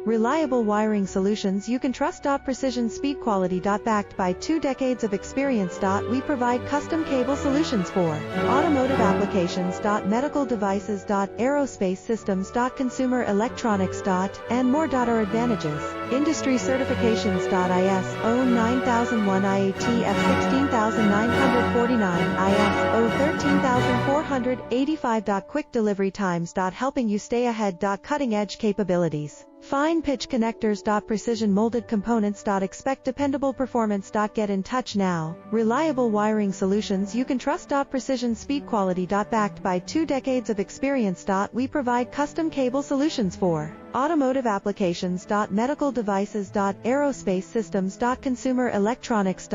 Reliable wiring solutions you can trust. Precision speed quality. Backed by 2 decades of experience. We provide custom cable solutions for automotive applications. Medical devices. Aerospace systems. Consumer electronics. And more. Our advantages: industry certifications. ISO 9001, IATF 16949, ISO 13485. Quick delivery times. Helping you stay ahead. Cutting edge capabilities. Fine pitch connectors. Precision molded components. Expect dependable performance. Get in touch now. Reliable wiring solutions you can trust. Precision speed quality. Backed by 2 decades of experience. We provide custom cable solutions for automotive applications. Medical devices. Aerospace systems. Consumer electronics.